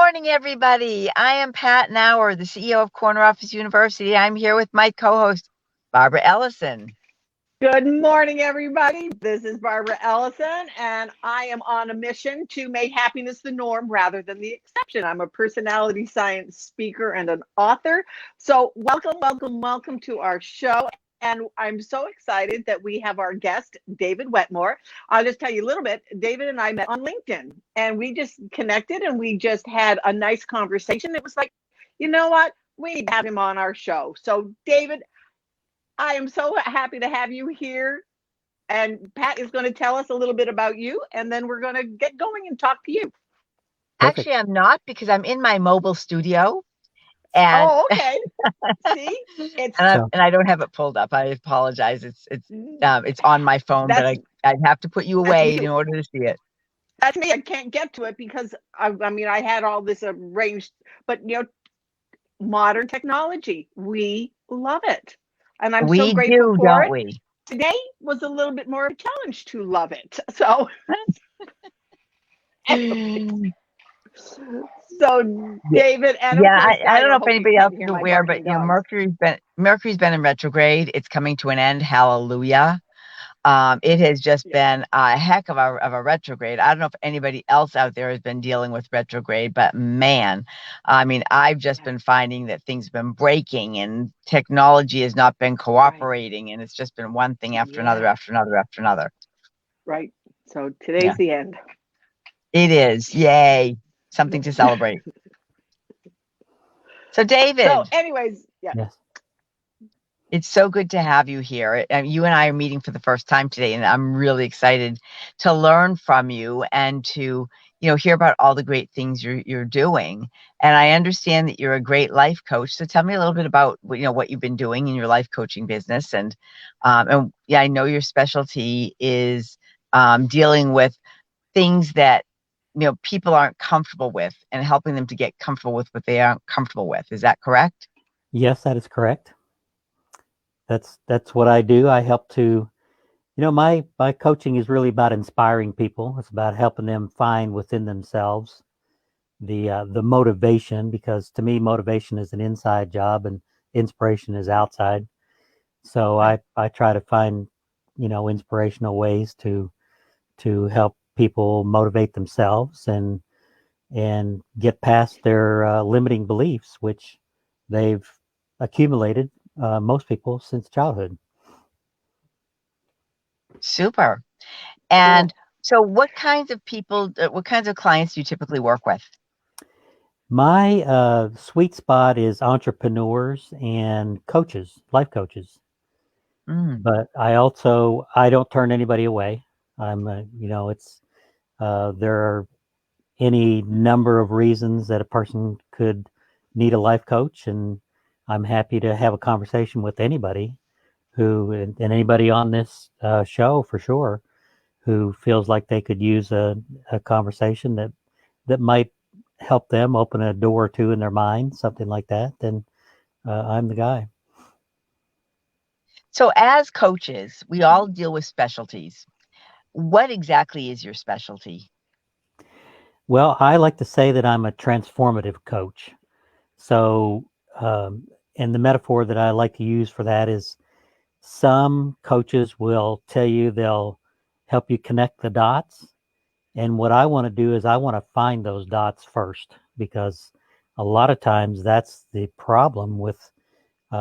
morning, everybody. I am Pat Knauer, the CEO of Corner Office University. I'm here with my co-host, Barbara Ellison. Good morning, everybody. This is Barbara Ellison, and I am on a mission to make happiness the norm rather than the exception. I'm a personality science speaker and an author. So, welcome to our show. And I'm so excited that we have our guest, David Wetmore. I'll just tell you a little bit. David and I met on LinkedIn, and we just connected and we just had a nice conversation. It was like, you know what? We need to have him on our show. So, David, I am so happy to have you here. And Pat is going to tell us a little bit about you, and then we're going to get going and talk to you. Perfect. Actually, I'm not because I'm in my mobile studio. And Oh, okay. See, and I don't have it pulled up. I apologize. It's on my phone, but I'd have to put you away in order to see it. That's me. I can't get to it because I had all this arranged, but modern technology, we love it, and I'm so grateful for it. We? Today was a little bit more of a challenge to love it. So, David, and I don't know if anybody else is aware, but Mercury's been in retrograde. It's coming to an end. Hallelujah. It has just been a heck of a retrograde. I don't know if anybody else out there has been dealing with retrograde, but man, I've just been finding that things have been breaking and technology has not been cooperating, and it's just been one thing after another, after another, after another. Right. So today's the end. It is. Yay. Something to celebrate. So, David. So, anyways, Yes. It's so good to have you here. You and I are meeting for the first time today, and I'm really excited to learn from you and to, hear about all the great things you're doing. And I understand that you're a great life coach. So tell me a little bit about, what you've been doing in your life coaching business. And I know your specialty is dealing with things that, people aren't comfortable with and helping them to get comfortable with what they aren't comfortable with. Is that correct? Yes, that is correct. That's what I do. I help to, my coaching is really about inspiring people. It's about helping them find within themselves the motivation, because to me, motivation is an inside job and inspiration is outside. So I try to find, inspirational ways to help people motivate themselves and get past their limiting beliefs, which they've accumulated, most people, since childhood. Super. And so what kinds of clients do you typically work with? My sweet spot is entrepreneurs and coaches, life coaches. But I don't turn anybody away. There are any number of reasons that a person could need a life coach, and I'm happy to have a conversation with anybody and anybody on this show for sure, who feels like they could use a conversation that might help them open a door or two in their mind, something like that. Then I'm the guy. So as coaches, we all deal with specialties. What exactly is your specialty? Well, I like to say that I'm a transformative coach. So, and the metaphor that I like to use for that is, some coaches will tell you they'll help you connect the dots. And what I want to do is I want to find those dots first, because a lot of times that's the problem with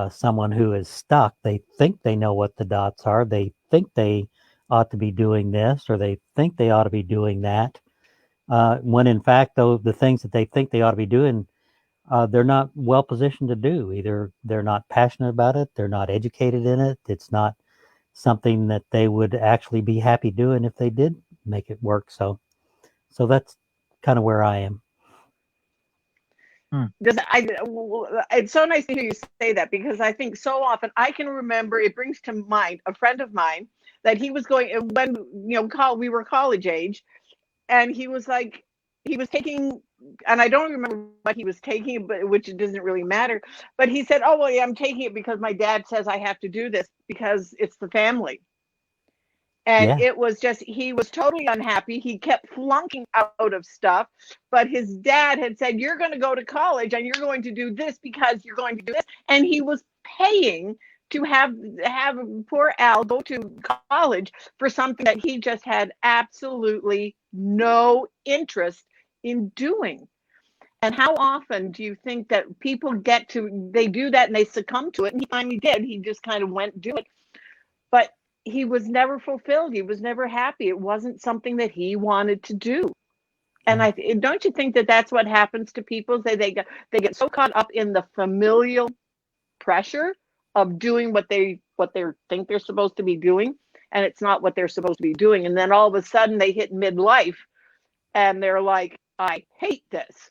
someone who is stuck. They think they know what the dots are. They think they ought to be doing this, or they think they ought to be doing that. When in fact, though, the things that they think they ought to be doing, they're not well positioned to do. Either they're not passionate about it, they're not educated in it, it's not something that they would actually be happy doing if they did make it work. So that's kind of where I am. It's so nice to hear you say that, because I think so often I can remember, it brings to mind a friend of mine that he was going, when we were college age, and he was taking, and I don't remember what he was taking, but which it doesn't really matter. But he said, "Oh well, yeah, I'm taking it because my dad says I have to do this because it's the family." And Yeah. it was just, he was totally unhappy. He kept flunking out of stuff, but his dad had said, you're going to go to college and you're going to do this because you're going to do this. And he was paying to have poor Al go to college for something that he just had absolutely no interest in doing. And how often do you think that people they do that and they succumb to it? And he finally did. He just kind of went do it. But he was never fulfilled. He was never happy. It wasn't something that he wanted to do. And Yeah. don't you think that that's what happens to people? They get so caught up in the familial pressure of doing what they think they're supposed to be doing, and it's not what they're supposed to be doing. And then all of a sudden they hit midlife and they're like, I hate this.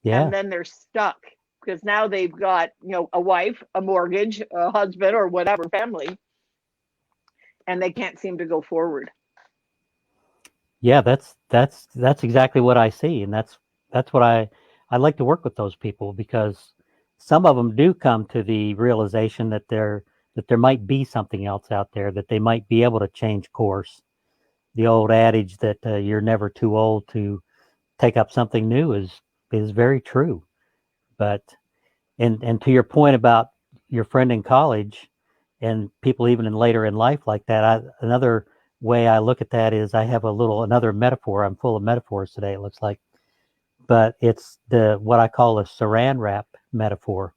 Yeah. And then they're stuck because now they've got, a wife, a mortgage, a husband, or whatever, family, and they can't seem to go forward. Yeah, that's exactly what I see, and that's what I like to work with those people, because some of them do come to the realization that there might be something else out there, that they might be able to change course. The old adage that you're never too old to take up something new is very true. But and to your point about your friend in college and people even in later in life like that, another way I look at that is I have another metaphor. I'm full of metaphors today, it looks like, but it's the what I call a saran wrap metaphor: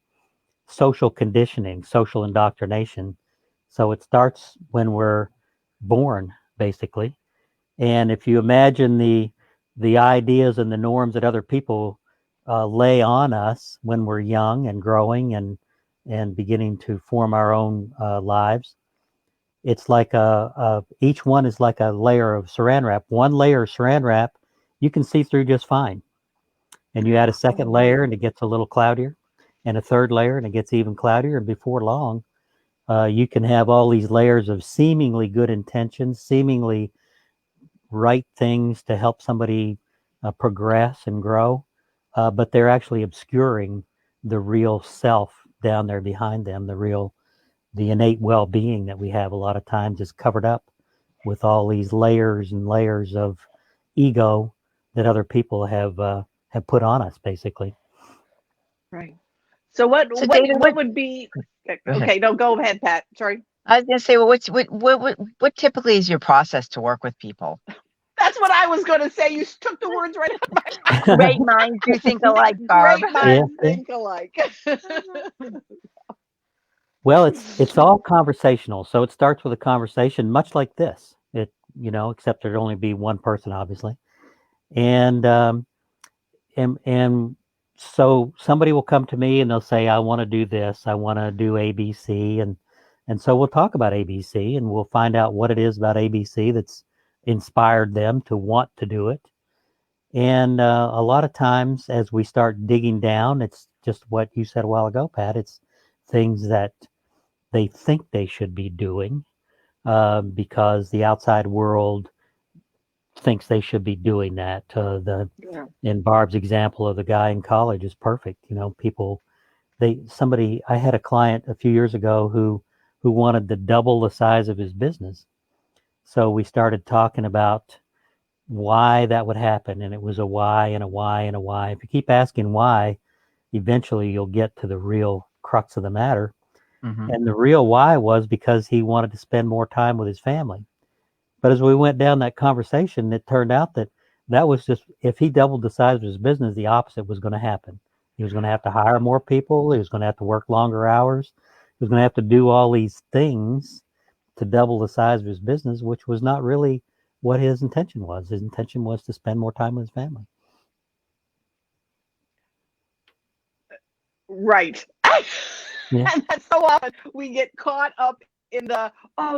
social conditioning, social indoctrination. So it starts when we're born, basically. And if you imagine the ideas and the norms that other people lay on us when we're young and growing and beginning to form our own lives, it's like each one is like a layer of saran wrap. One layer of saran wrap you can see through just fine, and you add a second layer and it gets a little cloudier, and a third layer and it gets even cloudier, and before long you can have all these layers of seemingly good intentions, seemingly right things to help somebody progress and grow, but they're actually obscuring the real self down there behind them. The innate well-being that we have a lot of times is covered up with all these layers and layers of ego that other people have put on us, basically. Right. So So David, what would be go ahead. okay? No, go ahead, Pat. Sorry. I was going to say, well, what typically is your process to work with people? That's what I was going to say. You took the words right out of my Great minds do think alike, mouth. Barb. Great Yeah, minds yeah. think alike. Well, it's all conversational. So it starts with a conversation, much like this. Except there'd only be one person, obviously, and and so somebody will come to me and they'll say, I want to do this, I want to do ABC, and so we'll talk about ABC and we'll find out what it is about ABC that's inspired them to want to do it. And a lot of times as we start digging down, it's just what you said a while ago, Pat. It's things that they think they should be doing because the outside world thinks they should be doing that. Yeah. In Barb's example of the guy in college is perfect. People, I had a client a few years ago who wanted to double the size of his business. So we started talking about why that would happen, and it was a why and a why and a why. If you keep asking why, eventually you'll get to the real crux of the matter. Mm-hmm. And the real why was because he wanted to spend more time with his family. But as we went down that conversation, it turned out that was just, if he doubled the size of his business, the opposite was going to happen. He was going to have to hire more people. He was going to have to work longer hours. He was going to have to do all these things to double the size of his business, which was not really what his intention was. His intention was to spend more time with his family. Right. Yeah. And that's so often we get caught up in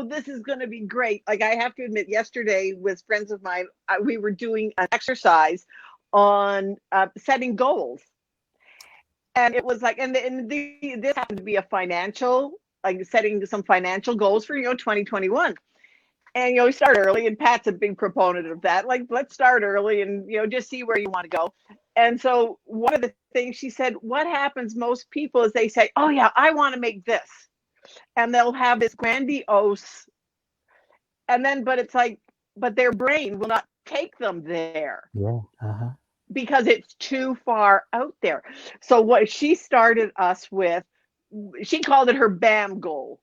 this is going to be great. Like, I have to admit, yesterday with friends of mine, we were doing an exercise on setting goals. And it was like, this happened to be a financial, like setting some financial goals for, 2021. And, we start early, and Pat's a big proponent of that. Like, let's start early and, just see where you want to go. And so one of the things she said, what happens most people is they say, oh yeah, I want to make this. And they'll have this grandiose And then, but it's like, but their brain will not take them there Yeah. Uh-huh. because it's too far out there. So what she started us with, she called it her BAM goal.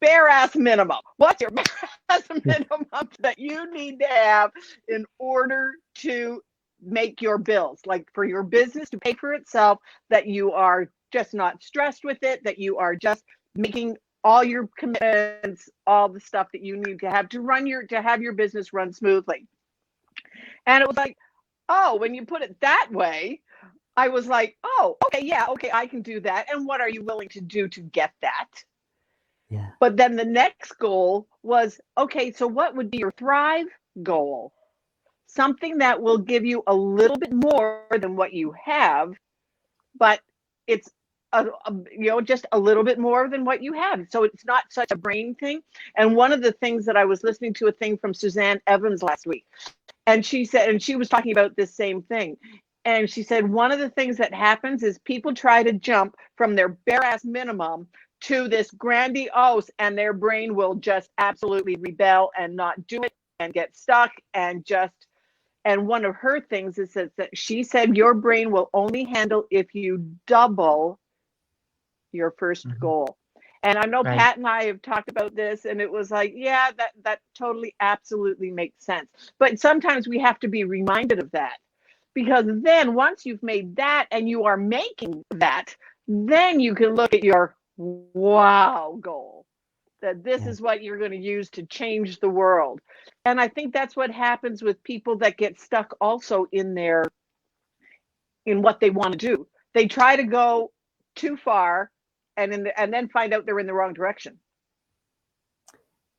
Bare ass minimum. What's your bare ass minimum that you need to have in order to make your bills? Like for your business to pay for itself, that you are just not stressed with it, that you are just making all your commitments, all the stuff that you need to have to have your business run smoothly. And it was like, oh, when you put it that way, I was like, oh, okay, yeah, okay, I can do that. And what are you willing to do to get that? Yeah. But then the next goal was, okay, so what would be your thrive goal? Something that will give you a little bit more than what you have, but it's just a little bit more than what you have. So it's not such a brain thing. And one of the things that I was listening to a thing from Suzanne Evans last week, and she said, and she was talking about this same thing. And she said, one of the things that happens is people try to jump from their bare ass minimum to this grandiose, and their brain will just absolutely rebel and not do it and get stuck and just. And one of her things is that she said your brain will only handle if you double your first Mm-hmm. goal. And I know Right. Pat and I have talked about this, and it was like, yeah, that totally absolutely makes sense. But sometimes we have to be reminded of that, because then once you've made that and you are making that, then you can look at your wow goal, that this Yeah. is what you're going to use to change the world. And I think that's what happens with people that get stuck also in what they want to do. They try to go too far and then find out they're in the wrong direction.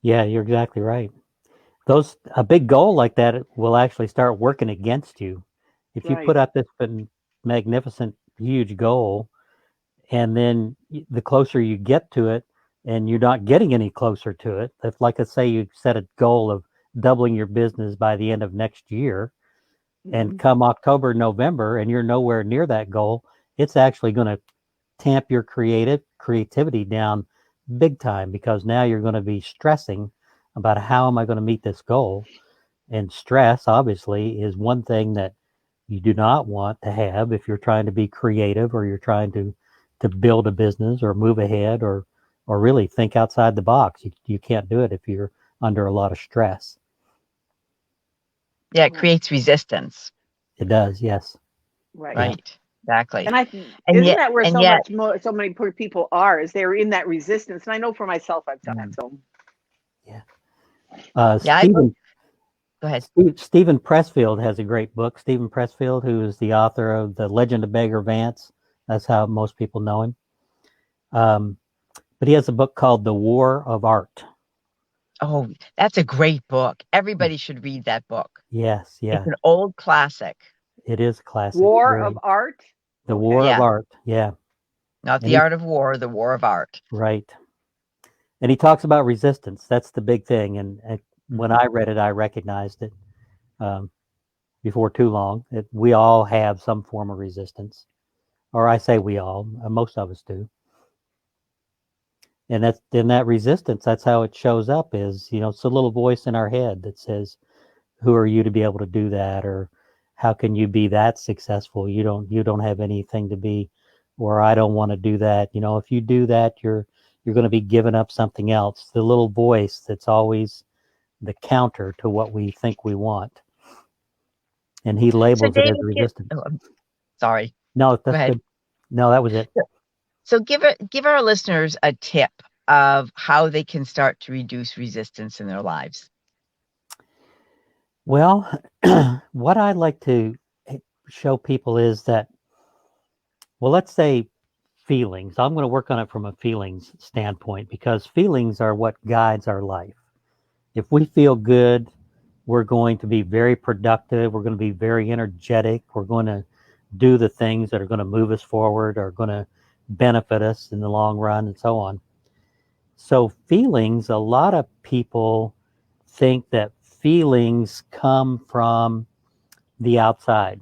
Yeah, you're exactly right. A big goal like that will actually start working against you. If you put Right. out this magnificent, huge goal, and then the closer you get to it, and you're not getting any closer to it, if, like, let's say you set a goal of doubling your business by the end of next year, and Mm-hmm. come October, November, and you're nowhere near that goal, it's actually going to tamp your creativity down big time, because now you're going to be stressing about how am I going to meet this goal. And stress obviously is one thing that you do not want to have if you're trying to be creative, or you're trying to build a business or move ahead, or really think outside the box. You can't do it if you're under a lot of stress. Yeah, it Right. creates resistance. It does, yes. Right. Yeah. Right. Exactly. And And isn't yet, that where and yet, so many poor people are, is they're in that resistance. And I know for myself, I've done that. mm, So Yeah. yeah, I go ahead. Stephen Pressfield has a great book. Stephen Pressfield, who is the author of The Legend of Beggar Vance. That's how most people know him. But he has a book called The War of Art. Oh, that's a great book. Everybody should read that book. Yes, It's yeah, an old classic. it is classic. War of Very. Art. The War Okay. of Yeah, Art. Yeah, not and the he art of war, the war of art. right, and he talks about resistance. That's the big thing. And when Mhm. I read it, I recognized it um, before too long. We all have some form of resistance, or I say we all. Most of us do. And that's in that resistance. That's how it shows up. Is it's a little voice in our head that says, "Who are you to be able to do that?" Or "How can you be that successful? You don't have anything to be," or "I don't want to do that." If you do that, you're going to be giving up something else. The little voice that's always the counter to what we think we want, and he So, labels it as David, resistance. I'm sorry. No, Go that's ahead. good. No, that was it. So, give our listeners a tip of how they can start to reduce resistance in their lives. Well, what I like to show people is that, well, let's say feelings. I'm going to work on it from a feelings standpoint, because feelings are what guides our life. If we feel good, we're going to be very productive. We're going to be very energetic. We're going to do the things that are going to move us forward, are going to benefit us in the long run, and so on. So feelings, a lot of people think that feelings come from the outside.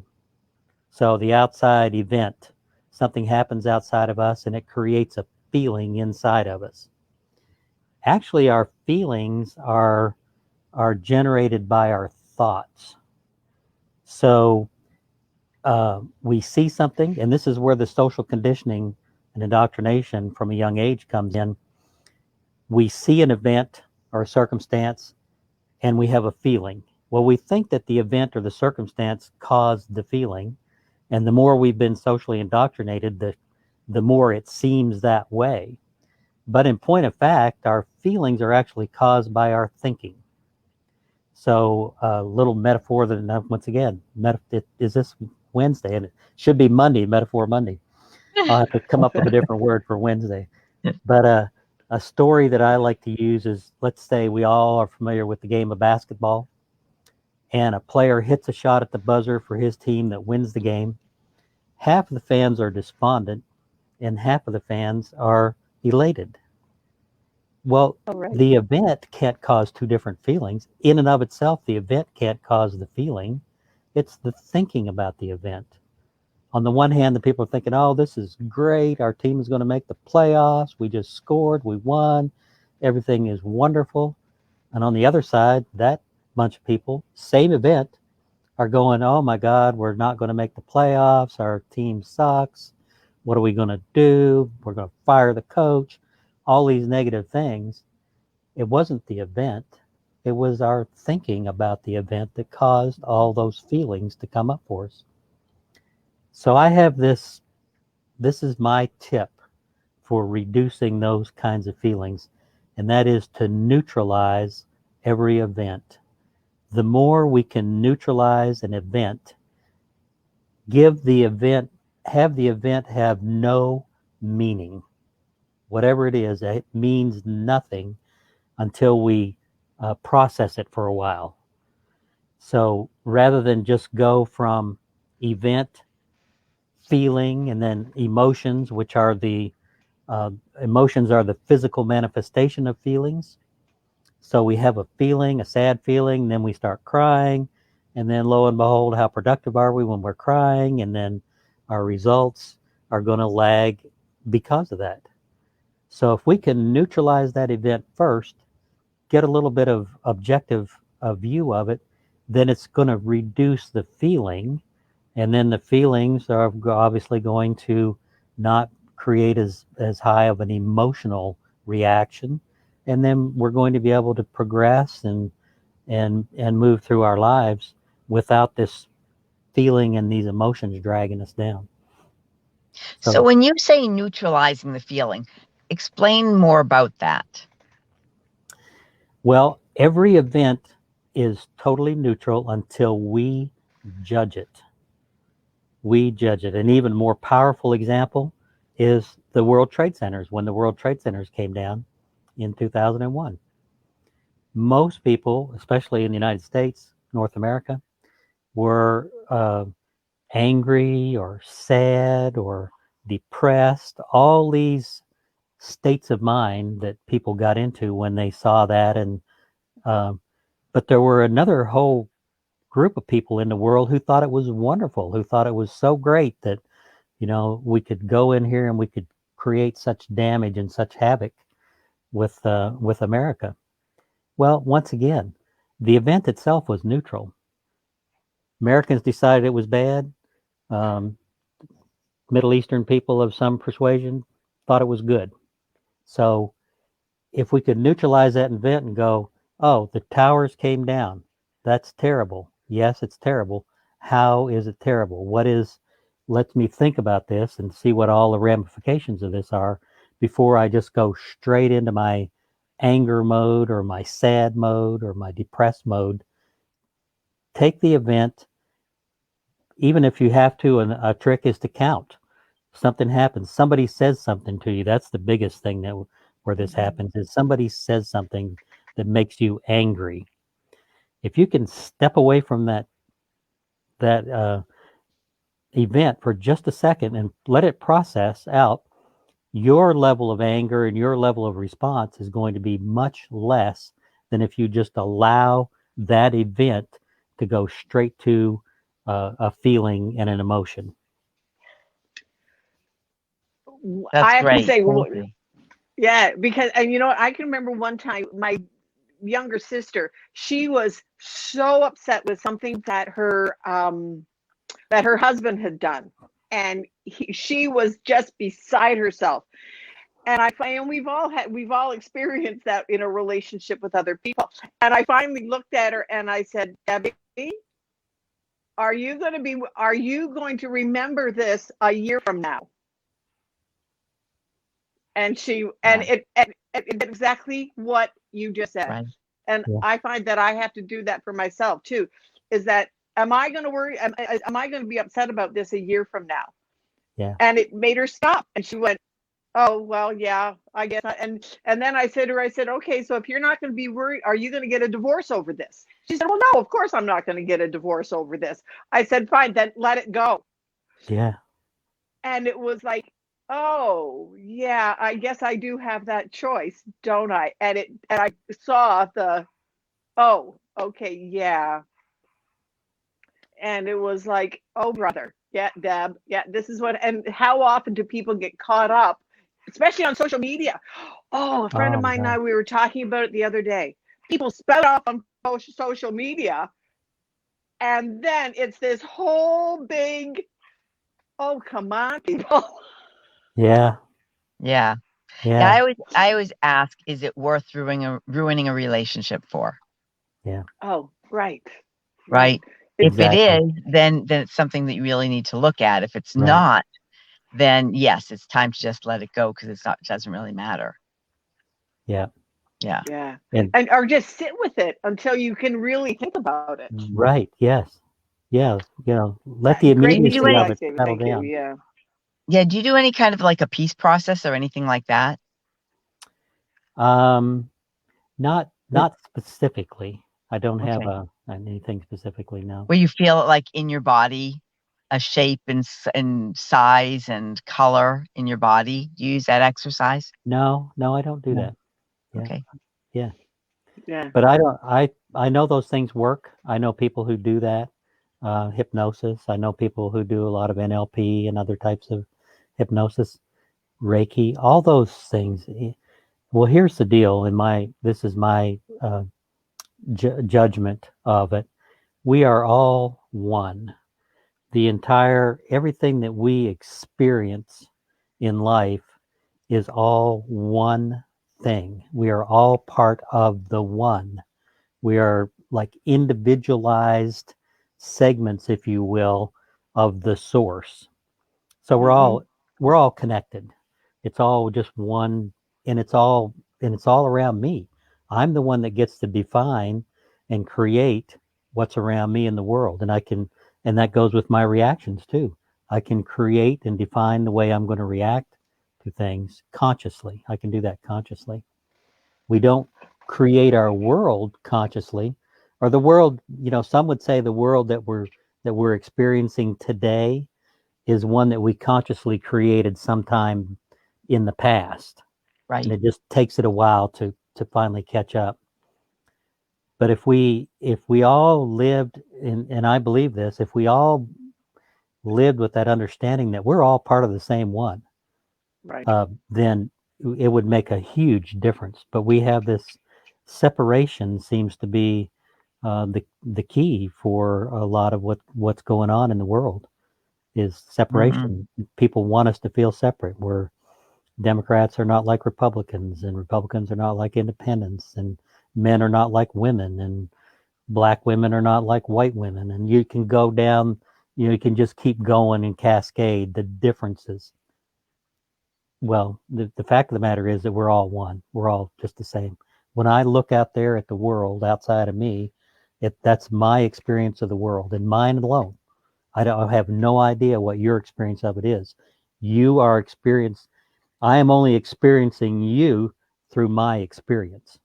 So the outside event, something happens outside of us and it creates a feeling inside of us. Actually, our feelings are are generated by our thoughts. So we see something, and this is where the social conditioning and indoctrination from a young age comes in. We see an event or a circumstance, and we have a feeling. Well, we think that the event or the circumstance caused the feeling, and the more we've been socially indoctrinated, the more it seems that way. But in point of fact, our feelings are actually caused by our thinking. So a little metaphor that, once again, is this Wednesday? And it should be Monday, Metaphor Monday. I'll have to come up with a different word for Wednesday. But a story that I like to use is, let's say we all are familiar with the game of basketball, and a player hits a shot at the buzzer for his team that wins the game. Half of the fans are despondent, and half of the fans are elated. Well, right. the event can't cause two different feelings. In and of itself, the event can't cause the feeling. It's the thinking about the event. On the one hand, the people are thinking, oh, this is great. Our team is going to make the playoffs. We just scored. We won. Everything is wonderful. And on the other side, that bunch of people, same event, are going, oh my God, we're not going to make the playoffs. Our team sucks. What are we going to do? We're going to fire the coach. All these negative things. It wasn't the event. It was our thinking about the event that caused all those feelings to come up for us. So I have this is my tip for reducing those kinds of feelings, and that is to neutralize every event. The more we can neutralize an event, have the event have no meaning. Whatever it is, it means nothing until we process it for a while. So rather than just go from event, feeling, and then emotions, which are the emotions are the physical manifestation of feelings. So we have a feeling, a sad feeling, then we start crying, and then lo and behold, how productive are we when we're crying? And then our results are going to lag because of that. So if we can neutralize that event first, get a little bit of objective view of it, then it's going to reduce the feeling, and then the feelings are obviously going to not create as high of an emotional reaction, and then we're going to be able to progress and move through our lives without this feeling and these emotions dragging us down. So when you say neutralizing the feeling, explain more about that. Well, every event is totally neutral until we judge it. We judge it. An even more powerful example is the World Trade Centers. When the World Trade Centers came down in 2001, most people, especially in the United States, North America, were angry or sad or depressed, all these states of mind that people got into when they saw that. And but there were another whole group of people in the world who thought it was wonderful, who thought it was so great that, we could go in here and we could create such damage and such havoc with America. Well, once again, the event itself was neutral. Americans decided it was bad. Um, Middle Eastern people of some persuasion thought it was good. So if we could neutralize that event and go, oh, the towers came down. That's terrible. Yes, it's terrible. How is it terrible? Let me think about this and see what all the ramifications of this are before I just go straight into my anger mode or my sad mode or my depressed mode. Take the event, even if you have to, and a trick is to count. Something happens, somebody says something to you. That's the biggest thing where this happens, is somebody says something that makes you angry. If you can step away from that event for just a second and let it process out, your level of anger and your level of response is going to be much less than if you just allow that event to go straight to a feeling and an emotion. That's I have to great. say, Thank you. yeah, because, and I can remember one time my younger sister, she was so upset with something that her husband had done, and she was just beside herself. And we've all experienced that in a relationship with other people. And I finally looked at her and I said, Debbie, are you going to remember this a year from now? And it did exactly what you just said. Right. And Yeah. I find that I have to do that for myself too. Is that, am I going to worry? Am I going to be upset about this a year from now? Yeah. And it made her stop. And she went, oh, well, yeah, I guess. And then I said to her, okay, so if you're not going to be worried, are you going to get a divorce over this? She said, well, no, of course I'm not going to get a divorce over this. I said, fine, then let it go. Yeah. And it was like, oh, yeah, I guess I do have that choice, don't I? And I saw oh, okay, yeah. And it was like, oh, brother, yeah, Deb, yeah, this is what, and how often do people get caught up, especially on social media? Oh, a friend of Oh my mine and God. I, we were talking about it the other day. People spell off on social media, and then it's this whole big, oh, come on, people. Yeah. Yeah. Yeah. Yeah. I always ask, is it worth ruining a relationship for? Yeah. Oh, right. Right. If it Exactly. is, then it's something that you really need to look at. If it's Right. not, then yes, it's time to just let it go because it doesn't really matter. Yeah. Yeah. Yeah. And And or just sit with it until you can really think about it. right. Yes. Yeah. Let Yeah, the Do great you do immediacy of any? advice, it David. settle Thank you. down. Yeah. Yeah. Do you do any kind of like a peace process or anything like that? Um, not specifically. I don't have Okay. anything specifically. No. Where you feel it like in your body, a shape and size and color in your body. Do you use that exercise? No. No. I don't do No. that. Yeah. Okay. Yeah. Yeah. But I don't. I know those things work. I know people who do that. Hypnosis. I know people who do a lot of NLP and other types of hypnosis, Reiki, all those things. Well, here's the deal. This is my judgment of it. We are all one. Everything that we experience in life is all one thing. We are all part of the one. We are like individualized segments, if you will, of the source. So Mm-hmm. we're all connected. It's all just one, and it's all around me. I'm the one that gets to define and create what's around me in the world, and that goes with my reactions too. I can create and define the way I'm going to react to things consciously. I can do that consciously. We don't create our world consciously, or the world. Some would say the world that we're experiencing today is one that we consciously created sometime in the past, and Right. it just takes it a while to finally catch up. But if we all lived and I believe this, if we all lived with that understanding that we're all part of the same one, Right. then it would make a huge difference. But we have this separation seems to be the key for a lot of what's going on in the world is Hmm. separation. People want us to feel separate. Where Democrats are not like Republicans, and Republicans are not like independents, and men are not like women, and black women are not like white women. And you can go down, you can just keep going and cascade the differences. Well, the fact of the matter is that we're all one. We're all just the same. When I look out there at the world outside of me, that's my experience of the world and mine alone. I have no idea what your experience of it is. You are experienced. I am only experiencing you through my experience.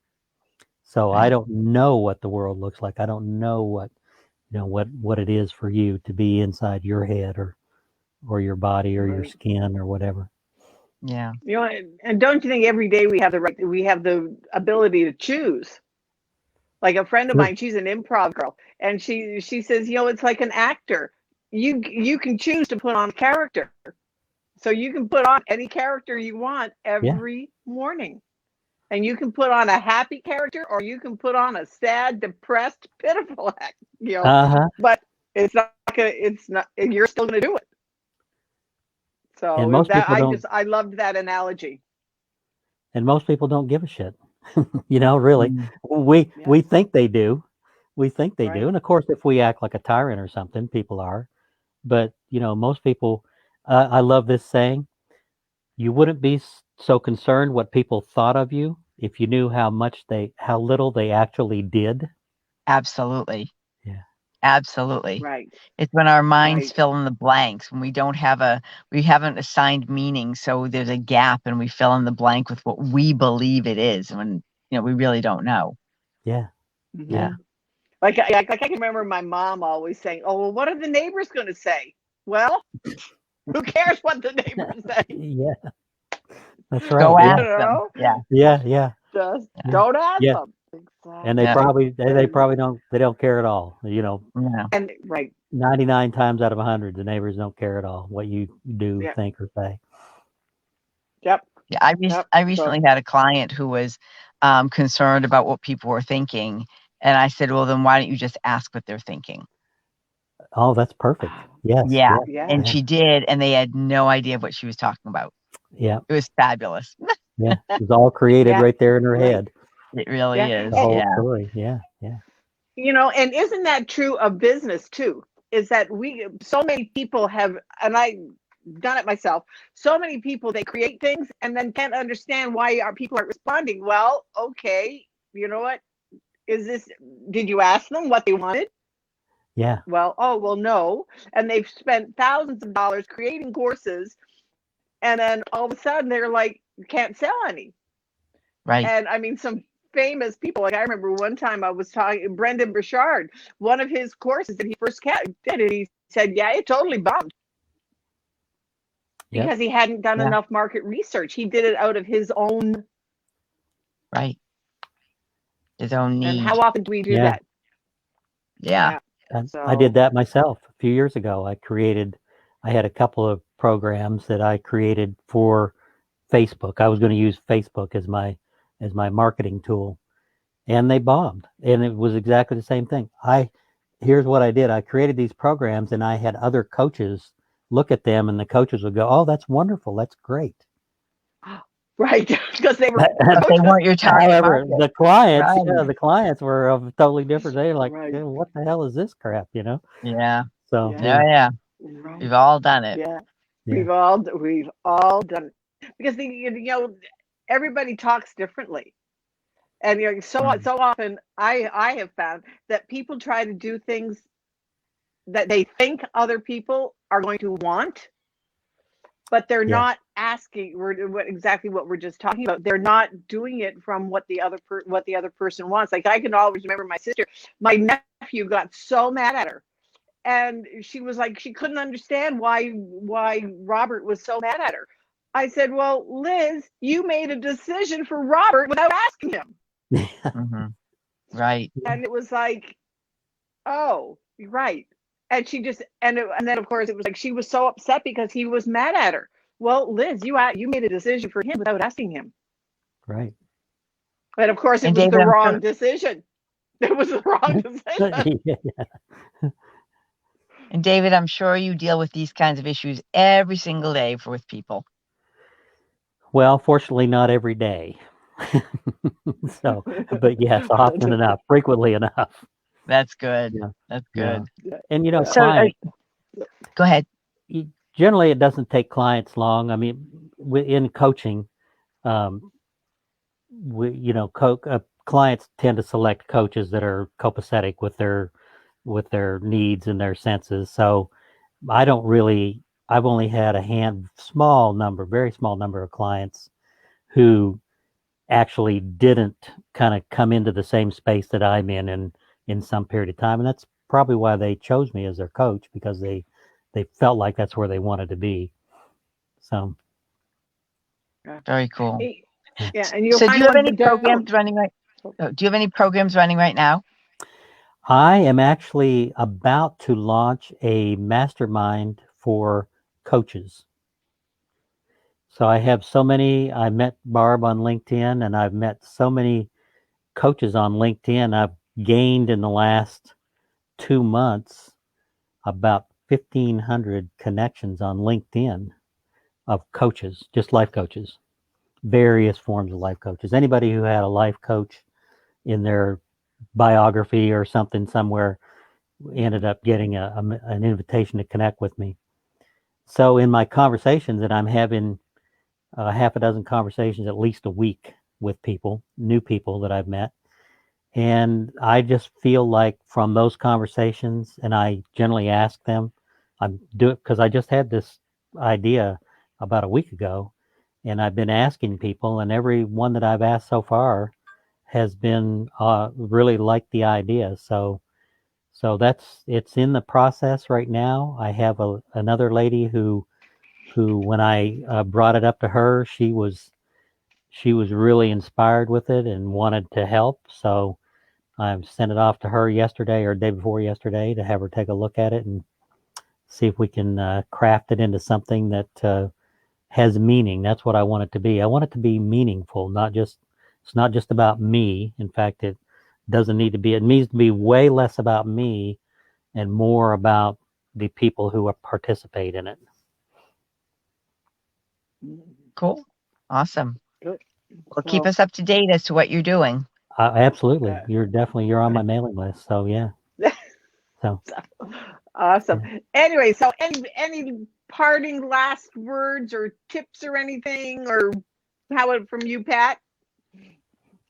So I Right. don't know what the world looks like. I don't know what it is for you to be inside your head or your body or your Right. skin or whatever. Yeah. And don't you think every day we have the ability to choose? Like a friend of Sure. mine, she's an improv girl, and she says, it's like an actor. You can choose to put on a character. So you can put on any character you want Yeah. every morning. And you can put on a happy character, or you can put on a sad, depressed, pitiful act, Uh-huh. but it's not gonna, it's not, you're still gonna do it. And So most that, people don't I loved that analogy. and most people don't give a shit. Really. Mm. We Yeah, think they do. We think they do. right. And of course if we act like a tyrant or something, people are. But, most people I love this saying, you wouldn't be so concerned what people thought of you if you knew how little they actually did. Absolutely. Yeah. Absolutely. Right, It's when our minds right. fill in the blanks, when we haven't assigned meaning. So there's a gap and we fill in the blank with what we believe it is when, we really don't know. Yeah. Hmm. Yeah. Yeah. Like I can remember my mom always saying, "Oh, well, what are the neighbors going to say?" Well, who cares what the neighbors say? Yeah. That's Go right. You Yeah. ask them. know, Yeah. Yeah. Yeah. just Yeah. don't ask Yeah. them. And they Yeah. Exactly. probably they And probably don't care at all. Yeah. 99 times out of 100 the neighbors don't care at all what you do, yeah, think, or say. yep, Yeah. yep. I So recently had a client who was concerned about what people were thinking. And I said, well, then why don't you just ask what they're thinking? Oh, that's perfect. Yes. Yeah. Yeah. yeah, And Yeah. she did. And they had no idea what she was talking about. Yeah. It was fabulous. Yeah. It was all created yeah, right there in her right, head. It really yeah. The is. And, whole Yeah. story. Yeah. Yeah. and isn't that true of business too? Is that so many people have, and I done it myself. So many people, they create things and then can't understand why our people aren't responding. Well, okay, you know what? Is this? Did you ask them what they wanted? Yeah. Well, oh, well, no. And they've spent thousands of dollars creating courses, and then all of a sudden they're like, can't sell any. Right. And I mean, some famous people, like I remember one time I was talking, Brendan Burchard, one of his courses that he first did, and he said, yeah, it totally bombed Yep. because he hadn't done Yeah. enough market research. He did it out of his own. Right. His own And need. how often do we do Yeah. that? Yeah. Yeah. I did So, that myself a few years ago. I had a couple of programs that I created for Facebook. I was going to use Facebook as my marketing tool, and they bombed. And it was exactly the same thing. Here's what I did. I created these programs, and I had other coaches look at them, and the coaches would go, "Oh, that's wonderful. That's great." right, because they were But they weren't your target However, market. yeah, Right. the clients were of totally different. They're like, right. "Yeah, what the hell is this crap?" Yeah. So Yeah, Yeah. yeah, Yeah. right. We've all done it. Yeah. yeah, We've all done it because everybody talks differently, and Mm. so often I have found that people try to do things that they think other people are going to want, but they're yeah, not asking exactly what we're just talking about. They're not doing it from what what the other person wants. Like I can always remember my sister, my nephew got so mad at her, and she was like she couldn't understand why Robert was so mad at her. I said, "Well, Liz, you made a decision for Robert without asking him." yeah, Hmm. Right. And it was like, "Oh, you're right." And she just and then of course it was like she was so upset because he was mad at her. Well, Liz, you made a decision for him without asking him. right. And of course it And was David, the I'm wrong sure. decision. It was the wrong decision. Yeah. And David, I'm sure you deal with these kinds of issues every single day with people. Well, fortunately, not every day. So, but yes, often enough, frequently enough. That's good. Yeah, That's yeah. good. And Yeah. So, client go ahead. generally it doesn't take clients long. I mean, in coaching, um, clients tend to select coaches that are copacetic with their needs and their senses. So I don't really. I've only had very small number of clients who actually didn't kind of come into the same space that I'm in some period of time, and that's probably why they chose me as their coach, because they felt like that's where they wanted to be. So Very cool. yeah. Yeah, and you'll So, do find you have ones any that don't. programs running right? Do you have any programs running right now? I am actually about to launch a mastermind for coaches. So I have so many. I met Barb on LinkedIn, and I've met so many coaches on LinkedIn. I've gained in the last 2 months about 1,500 connections on LinkedIn of coaches, just life coaches, various forms of life coaches. Anybody who had a life coach in their biography or something somewhere ended up getting an invitation to connect with me. So in my conversations, and I'm having half a dozen conversations at least a week with people, new people that I've met. And I just feel like from those conversations, and I generally ask them, I'm doing because I just had this idea about a week ago, and I've been asking people, and every one that I've asked so far has been really liked the idea. So it's in the process right now. I have another lady who when I brought it up to her, she was really inspired with it and wanted to help. So I sent it off to her yesterday or day before yesterday to have her take a look at it and see if we can craft it into something that has meaning. That's what I want it to be. I want it to be meaningful, it's not just about me. In fact, it doesn't need to be, it needs to be way less about me and more about the people who participate in it. Cool. Awesome. Good. Well, keep us up to date as to what you're doing. Absolutely. You're on my mailing list. So yeah. So Awesome. yeah. Anyway, so any parting last words or tips or anything, or how about from you, Pat?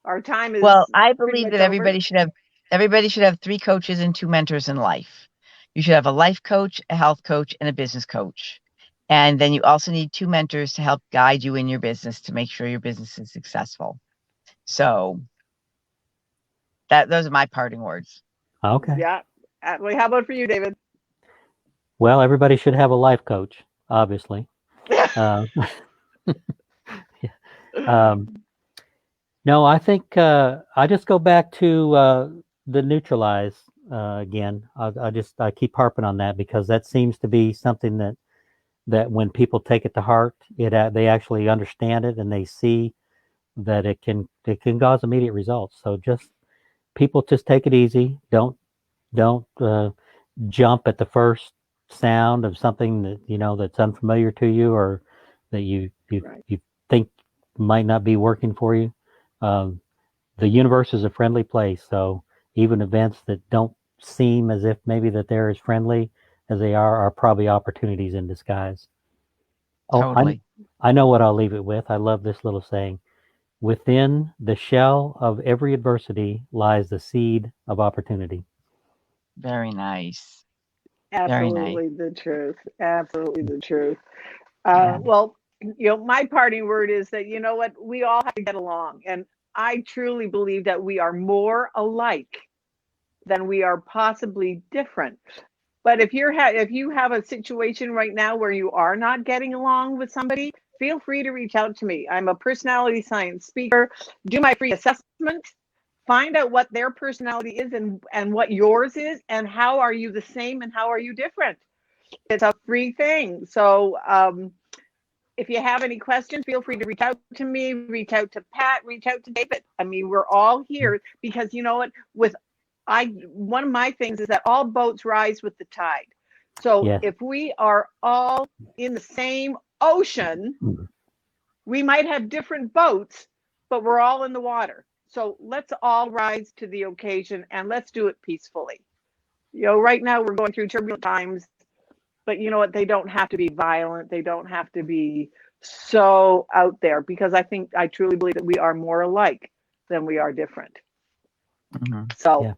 Our time is Well, I pretty believe much that over. everybody should have 3 coaches and 2 mentors in life. You should have a life coach, a health coach, and a business coach. And then you also need 2 mentors to help guide you in your business to make sure your business is successful. So those are my parting words. Okay. Yeah. Well, how about for you, David? Well, everybody should have a life coach, obviously. Uh, um, no, I think I just go back to the neutralize again. I keep harping on that because that seems to be something that when people take it to heart, they actually understand it and they see that it can cause immediate results. So people just take it easy. Don't jump at the first sound of something that that's unfamiliar to you or that Right. you think might not be working for you. Um, the universe is a friendly place, so even events that don't seem as if maybe that they're as friendly as they are probably opportunities in disguise. Oh, Totally. I know what I'll leave it with. I love this little saying. Within the shell of every adversity lies the seed of opportunity. Very nice. Very nice. Absolutely the truth. Absolutely the truth. Yeah, Well, my parting word is that you know what, we all have to get along, and I truly believe that we are more alike than we are possibly different. But if you have a situation right now where you are not getting along with somebody, feel free to reach out to me. I'm a personality science speaker. Do my free assessment. Find out what their personality is and what yours is, and how are you the same and how are you different. It's a free thing. So if you have any questions, feel free to reach out to me, reach out to Pat, reach out to David. I mean, we're all here because you know what? One of my things is that all boats rise with the tide. So Yes. if we are all in the same ocean, we might have different boats, but we're all in the water. So let's all rise to the occasion and let's do it peacefully. Right now we're going through turbulent times, but you know what? They don't have to be violent. They don't have to be so out there because I truly believe that we are more alike than we are different. Mhm. So Yeah.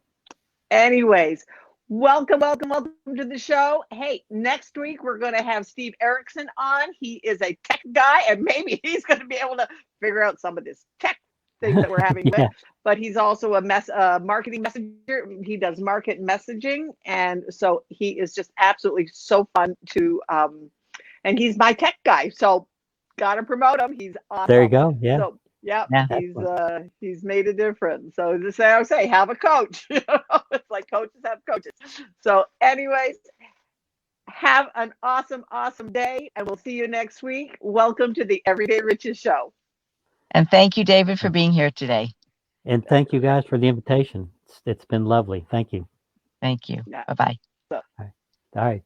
anyways, welcome to the show. Hey, next week we're going to have Steve Erickson on. He is a tech guy, and maybe he's going to be able to figure out some of this tech things that we're having with. Yeah. But he's also a marketing messenger. He does market messaging, and so he is just absolutely so fun to. And he's my tech guy, so gotta promote him. He's There you awesome. go. Yeah. So yeah, Yeah. Excellent. he's made a difference. So just I say, have a coach. It's like coaches have coaches. So anyways, have an awesome, awesome day, and we'll see you next week. Welcome to the Everyday Riches Show. And thank you, David, for being here today. And thank you guys for the invitation. It's been lovely. Thank you. Thank you. Yeah. Bye-bye. All right.